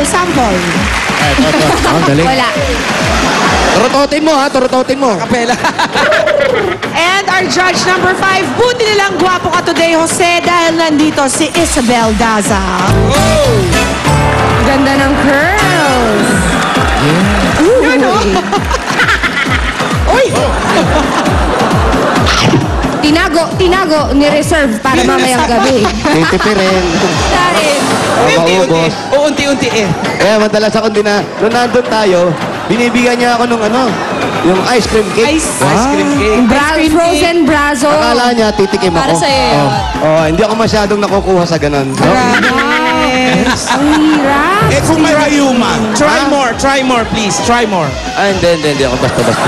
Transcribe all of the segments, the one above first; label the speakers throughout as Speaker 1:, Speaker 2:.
Speaker 1: sample.
Speaker 2: Ang galing.
Speaker 3: Wala.
Speaker 2: Turutotin mo ha, turutotin mo.
Speaker 4: Kapela.
Speaker 1: And our judge number 5, buti nilang gwapo ka today, Jose, dahil nandito si Isabel Daza.
Speaker 3: Ganda ng curls.
Speaker 1: Ano? Uy!
Speaker 3: Tinago, ni-reserve para mamayang gabi.
Speaker 2: Titipirin.
Speaker 3: Sorry.
Speaker 2: Maubos.
Speaker 4: Unti-unti eh.
Speaker 2: Kaya madalas ako nung nandun tayo, binibigyan niya ako nung yung ice cream cake.
Speaker 4: Ice cream cake.
Speaker 3: Frozen brazo.
Speaker 2: Akala niya, titikim ako.
Speaker 3: Para sa'yo.
Speaker 2: Hindi ako masyadong nakukuha sa ganun. No?
Speaker 3: Ang hirap.
Speaker 4: Eh kung may rayuma, try more please, try more.
Speaker 2: Hindi ako basta-basta.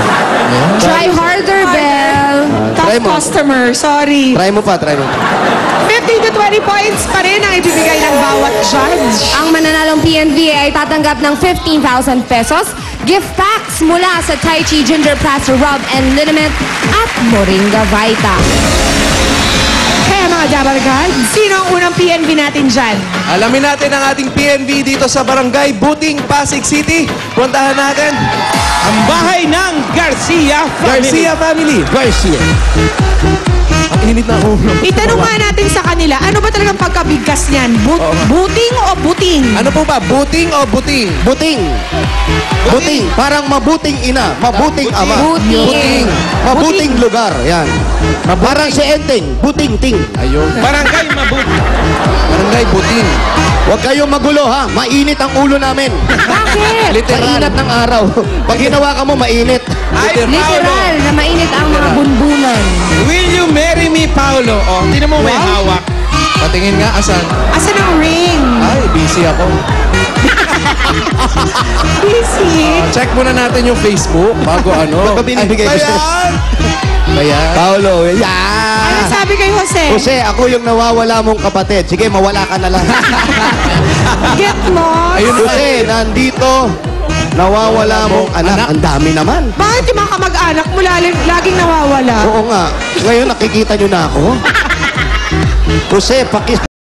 Speaker 3: Try harder, Belle.
Speaker 2: Try
Speaker 1: Tough
Speaker 2: mo.
Speaker 1: customer, sorry.
Speaker 2: Try mo pa.
Speaker 1: 15 to 20 points pa rin ang ibibigay ng bawat judge.
Speaker 3: Ang mananalong PNV ay tatanggap ng 15,000 pesos, gift packs mula sa Tai Chi Ginger Plaster Rub and Liniment at Moringa Vita.
Speaker 1: Kaya mga Jabargad, sino ang unang PNV natin dyan?
Speaker 4: Alamin natin ang ating PNV dito sa Barangay Buting, Pasig City. Puntahan natin ang bahay ng Garcia Family.
Speaker 2: Garcia. Ang init na ulo.
Speaker 1: Itanong nga natin sa kanila, ano ba talagang pagkabigkas niyan? Buting o buting?
Speaker 4: Ano po ba? Buting o buting?
Speaker 2: Buting. Buting. Parang mabuting ina. Mabuting ama.
Speaker 3: Buting.
Speaker 2: Mabuting lugar. Yan. Parang si Enteng. Buting-ting.
Speaker 4: Ayun. Barangay Mabuting. Barangay Buting.
Speaker 2: Huwag kayong magulo ha. Mainit ang ulo namin.
Speaker 3: Bakit?
Speaker 4: Literal.
Speaker 2: Mainit ng araw. Pag ginawa ka mo, mainit.
Speaker 4: Ay,
Speaker 3: Literal na mainit ang mga bunbunan.
Speaker 4: Will you marry me, Paolo? Oh, tinan mo may hawak. Patingin nga, asan?
Speaker 1: Asan ang ring?
Speaker 4: Ay, busy ako.
Speaker 1: Busy.
Speaker 4: Check muna natin yung Facebook bago ano.
Speaker 2: Ba't ba binibigay ko sa'yo?
Speaker 4: Bayan.
Speaker 2: Paolo,
Speaker 1: Ano
Speaker 2: yan.
Speaker 1: sabi kay Jose?
Speaker 2: Jose, ako yung nawawala mong kapatid. Sige, mawala ka na lang.
Speaker 1: Get mo?
Speaker 4: Ayun,
Speaker 2: Jose, nandito, nawawala mong anak. Ang dami naman.
Speaker 1: Bakit yung mga kamag-anak mo laging nawawala?
Speaker 2: Oo nga. Ngayon, nakikita nyo na ako. Jose,